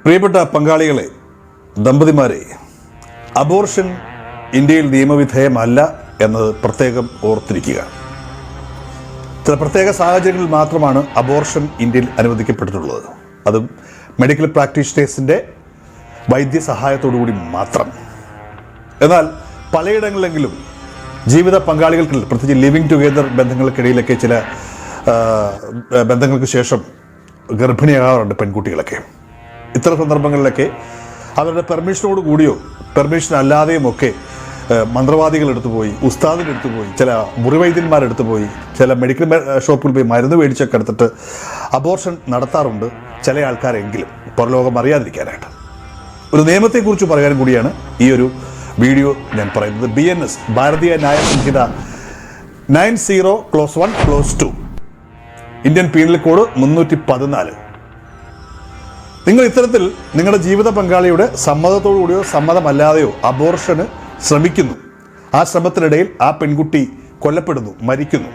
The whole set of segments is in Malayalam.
പ്രിയപ്പെട്ട പങ്കാളികളെ, ദമ്പതിമാരെ, അബോർഷൻ ഇന്ത്യയിൽ നിയമവിധേയമല്ല എന്നത് പ്രത്യേകം ഓർത്തിരിക്കുക. ചില പ്രത്യേക സാഹചര്യങ്ങളിൽ മാത്രമാണ് അബോർഷൻ ഇന്ത്യയിൽ അനുവദിക്കപ്പെട്ടിട്ടുള്ളത്. അതും മെഡിക്കൽ പ്രാക്ടീഷണേഴ്സിൻ്റെ വൈദ്യസഹായത്തോടുകൂടി മാത്രം. എന്നാൽ പലയിടങ്ങളിലെങ്കിലും ജീവിത പങ്കാളികൾക്കിടയിൽ, പ്രത്യേകിച്ച് ലിവിങ് ടുഗെദർ ബന്ധങ്ങൾക്കിടയിലൊക്കെ ചില ബന്ധങ്ങൾക്ക് ശേഷം ഗർഭിണിയാകാറുണ്ട് പെൺകുട്ടികളൊക്കെ. ഇത്തരം സന്ദർഭങ്ങളിലൊക്കെ അവരുടെ പെർമിഷനോട് കൂടിയോ പെർമിഷൻ അല്ലാതെയും ഒക്കെ മന്ത്രവാദികളെടുത്തു പോയി, ഉസ്താദിനെടുത്തു പോയി, ചില മുറിവൈദ്യന്മാരെടുത്തു പോയി, ചില മെഡിക്കൽ ഷോപ്പിൽ പോയി മരുന്ന് മേടിച്ചൊക്കെ എടുത്തിട്ട് അബോർഷൻ നടത്താറുണ്ട് ചില ആൾക്കാരെങ്കിലും, പുറലോകം അറിയാതിരിക്കാനായിട്ട്. ഒരു നിയമത്തെക്കുറിച്ച് പറയാൻ കൂടിയാണ് ഈ ഒരു വീഡിയോ ഞാൻ പറയുന്നത്. BNS ഭാരതീയ ന്യായ സംഹിത 90/1/2 ഇന്ത്യൻ പീനൽ കോഡ് 314. നിങ്ങൾ ഇത്തരത്തിൽ നിങ്ങളുടെ ജീവിത പങ്കാളിയുടെ സമ്മതത്തോടുകൂടിയോ സമ്മതമല്ലാതെയോ അബോർഷന് ശ്രമിക്കുന്നു. ആ ശ്രമത്തിനിടയിൽ ആ പെൺകുട്ടി കൊല്ലപ്പെടുന്നു, മരിക്കുന്നു.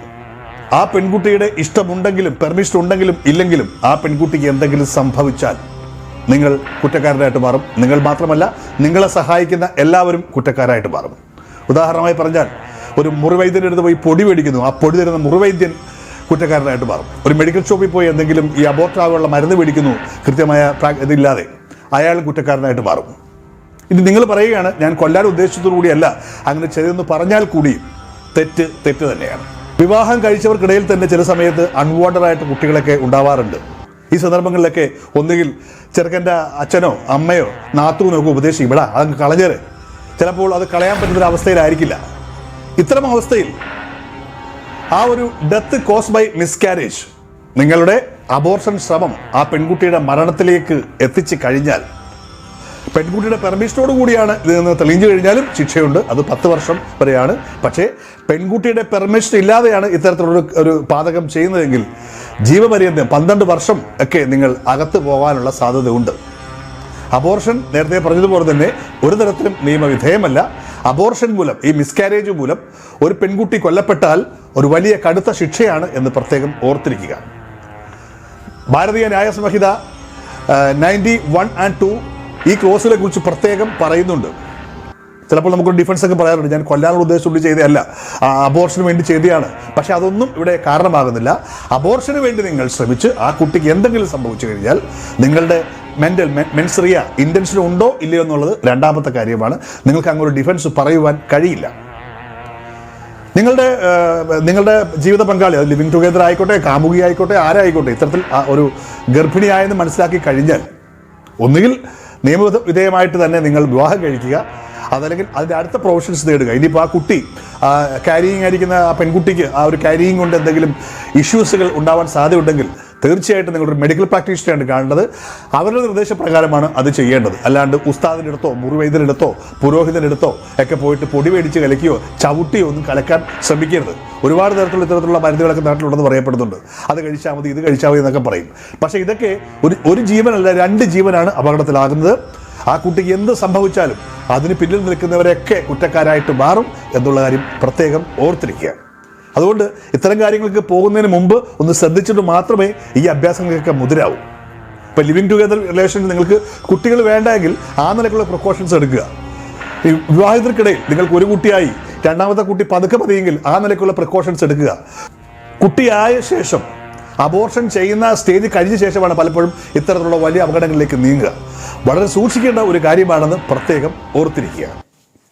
ആ പെൺകുട്ടിയുടെ ഇഷ്ടമുണ്ടെങ്കിലും പെർമിഷൻ ഉണ്ടെങ്കിലും ഇല്ലെങ്കിലും ആ പെൺകുട്ടിക്ക് എന്തെങ്കിലും സംഭവിച്ചാൽ നിങ്ങൾ കുറ്റക്കാരനായിട്ട് മാറും. നിങ്ങൾ മാത്രമല്ല, നിങ്ങളെ സഹായിക്കുന്ന എല്ലാവരും കുറ്റക്കാരായിട്ട് മാറും. ഉദാഹരണമായി പറഞ്ഞാൽ, ഒരു മുറിവൈദ്യൻ്റെ അടുത്ത് പോയി പൊടി മേടിക്കുന്നു, ആ പൊടി തരുന്ന മുറിവൈദ്യൻ കുറ്റക്കാരനായിട്ട് മാറും. ഒരു മെഡിക്കൽ ഷോപ്പിൽ പോയി എന്തെങ്കിലും ഈ അബോർട്ടാകുള്ള മരുന്ന് മേടിക്കുന്നു കൃത്യമായ ഇതില്ലാതെ, അയാൾ കുറ്റക്കാരനായിട്ട് മാറും. ഇനി നിങ്ങൾ പറയുകയാണ്, ഞാൻ കൊല്ലാൻ ഉദ്ദേശത്തോടുകൂടിയല്ല അങ്ങനെ ചെയ്തെന്ന് പറഞ്ഞാൽ കൂടിയും തെറ്റ് തന്നെയാണ്. വിവാഹം കഴിച്ചവർക്കിടയിൽ തന്നെ ചില സമയത്ത് അൺവാണ്ടഡായിട്ട് കുട്ടികളൊക്കെ ഉണ്ടാവാറുണ്ട്. ഈ സന്ദർഭങ്ങളിലൊക്കെ ഒന്നുകിൽ ചെറുക്കൻ്റെ അച്ഛനോ അമ്മയോ നാത്തൂനോ ഒക്കെ ഉപദേശിക്കും, ഇവിടെ അത് കളഞ്ഞേറ്. ചിലപ്പോൾ അത് കളയാൻ പറ്റുന്നൊരു അവസ്ഥയിലായിരിക്കില്ല. ഇത്തരം അവസ്ഥയിൽ ആ ഒരു ഡെത്ത് കോസ് ബൈ മിസ്കാരേജ്, നിങ്ങളുടെ അബോർഷൻ ശ്രമം ആ പെൺകുട്ടിയുടെ മരണത്തിലേക്ക് എത്തിച്ചു കഴിഞ്ഞാൽ, പെൺകുട്ടിയുടെ പെർമിഷനോട് കൂടിയാണ് ഇത് നിന്ന് തെളിഞ്ഞു കഴിഞ്ഞാലും ശിക്ഷയുണ്ട്. അത് 10 വർഷം വരെയാണ്. പക്ഷേ പെൺകുട്ടിയുടെ പെർമിഷൻ ഇല്ലാതെയാണ് ഇത്തരത്തിലുള്ള ഒരു പാതകം ചെയ്യുന്നതെങ്കിൽ ജീവപര്യന്തം 12 വർഷം ഒക്കെ നിങ്ങൾ അകത്ത് പോകാനുള്ള സാധ്യതയുണ്ട്. അബോർഷൻ നേരത്തെ പറഞ്ഞതുപോലെ തന്നെ ഒരു തരത്തിലും നിയമവിധേയമല്ല. അബോർഷൻ മൂലം, ഈ മിസ്കാരേജ് മൂലം ഒരു പെൺകുട്ടി കൊല്ലപ്പെട്ടാൽ ഒരു വലിയ കടുത്ത ശിക്ഷയാണ് എന്ന് പ്രത്യേകം ഓർത്തിരിക്കുക. ഭാരതീയ ന്യായ സംഹിത 91/2 ഈ ക്ലോസിനെ കുറിച്ച് പ്രത്യേകം പറയുന്നുണ്ട്. ചിലപ്പോൾ നമുക്കൊരു ഡിഫൻസ് ഒക്കെ പറയാറുണ്ട്, ഞാൻ കൊല്ലാനുള്ള ഉദ്ദേശത്തോട് ചെയ്തതല്ല, അബോർഷന് വേണ്ടി ചെയ്തതാണ്. പക്ഷെ അതൊന്നും ഇവിടെ കാരണമാകുന്നില്ല. അബോർഷന് വേണ്ടി നിങ്ങൾ ശ്രമിച്ച് ആ കുട്ടിക്ക് എന്തെങ്കിലും സംഭവിച്ചു കഴിഞ്ഞാൽ നിങ്ങളുടെ മെൻസറിയ ഇൻറ്റൻഷൻ ഉണ്ടോ ഇല്ലയോ എന്നുള്ളത് രണ്ടാമത്തെ കാര്യമാണ്. നിങ്ങൾക്ക് അങ്ങനെ ഒരു ഡിഫൻസ് പറയുവാൻ കഴിയില്ല. നിങ്ങളുടെ ജീവിത പങ്കാളി, അത് ലിവിങ് ടുഗെദർ ആയിക്കോട്ടെ, കാമുകി ആയിക്കോട്ടെ, ആരായിക്കോട്ടെ, ഇത്തരത്തിൽ ഒരു ഗർഭിണിയായെന്ന് മനസ്സിലാക്കി കഴിഞ്ഞാൽ ഒന്നുകിൽ നിയമവിധേയമായിട്ട് തന്നെ നിങ്ങൾ വിവാഹം കഴിക്കുക, അതല്ലെങ്കിൽ അതിൻ്റെ അടുത്ത പ്രൊഫഷൻസ് നേടുക. ഇനിയിപ്പോൾ ആ കുട്ടി ക്യാരിയിങ് ആയിരിക്കുന്ന ആ പെൺകുട്ടിക്ക് ആ ഒരു ക്യാരിയിങ് കൊണ്ട് എന്തെങ്കിലും ഇഷ്യൂസുകൾ ഉണ്ടാവാൻ സാധ്യതയുണ്ടെങ്കിൽ തീർച്ചയായിട്ടും നിങ്ങളൊരു മെഡിക്കൽ പ്രാക്ടീഷണറാണ് കാണേണ്ടത്. അവരുടെ നിർദ്ദേശപ്രകാരമാണ് അത് ചെയ്യേണ്ടത്. അല്ലാണ്ട് ഉസ്താദിൻ്റെ അടുത്തോ മുറിവൈദ്യനെടുത്തോ പുരോഹിതനെടുത്തോ ഒക്കെ പോയിട്ട് പൊടി മേടിച്ച് കലക്കിയോ ചവിട്ടിയോ ഒന്നും കലക്കാൻ ശ്രമിക്കരുത്. ഒരുപാട് തരത്തിലുള്ള ഇത്തരത്തിലുള്ള മരുന്നുകളൊക്കെ നാട്ടിലുണ്ടെന്ന് പറയപ്പെടുന്നുണ്ട്. അത് കഴിച്ചാൽ മതി, ഇത് കഴിച്ചാൽ മതി എന്നൊക്കെ പറയും. പക്ഷേ ഇതൊക്കെ ഒരു ജീവനല്ല, 2 ജീവനാണ് അപകടത്തിലാകുന്നത്. ആ കുട്ടിക്ക് എന്ത് സംഭവിച്ചാലും അതിന് പിന്നിൽ നിൽക്കുന്നവരൊക്കെ കുറ്റക്കാരായിട്ട് മാറും എന്നുള്ള കാര്യം പ്രത്യേകം ഓർത്തിരിക്കുക. അതുകൊണ്ട് ഇത്തരം കാര്യങ്ങൾക്ക് പോകുന്നതിന് മുമ്പ് ഒന്ന് ശ്രദ്ധിച്ചിട്ട് മാത്രമേ ഈ അഭ്യാസങ്ങൾക്കൊക്കെ മുതിരാവൂ. ഇപ്പോൾ ലിവിങ് ടുഗെദർ റിലേഷനിൽ നിങ്ങൾക്ക് കുട്ടികൾ വേണ്ടെങ്കിൽ ആ നിലക്കുള്ള പ്രിക്കോഷൻസ് എടുക്കുക. ഈ വിവാഹിതർക്കിടയിൽ നിങ്ങൾക്ക് ഒരു കുട്ടിയായി രണ്ടാമത്തെ കുട്ടി പതുക്കെ മതിയെങ്കിൽ ആ നിലക്കുള്ള പ്രിക്കോഷൻസ് എടുക്കുക. കുട്ടിയായ ശേഷം അബോർഷൻ ചെയ്യുന്ന സ്റ്റേജ് കഴിഞ്ഞ ശേഷമാണ് പലപ്പോഴും ഇത്തരത്തിലുള്ള വലിയ അപകടങ്ങളിലേക്ക് നീങ്ങുക. വളരെ സൂക്ഷിക്കേണ്ട ഒരു കാര്യമാണെന്ന് പ്രത്യേകം ഓർത്തിരിക്കുക.